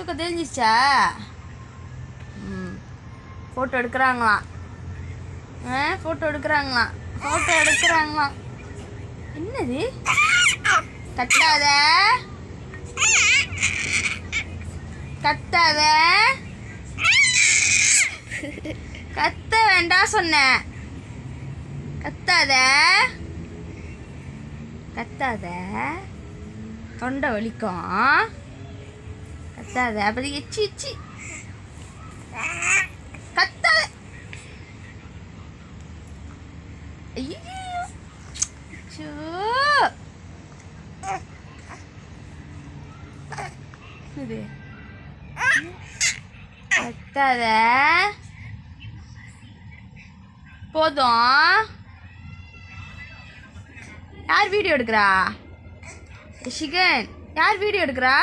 தூக்கம் தெரிஞ்சிச்சா? Photo எடுக்கிறாங்களாம். Photo எடுக்கிறாங்களாம். என்னது? கத்தாத கத்த வேண்டாம் சொன்னேன். கத்தாத தொண்டை வலிக்கும். கத்தாத அப்படி எச்சி கத்தாத. ஐயோ இது கத்தாத போதும். யார் வீடியோ எடுக்கிறா? ஷிகன் யார் வீடியோ எடுக்கிறா?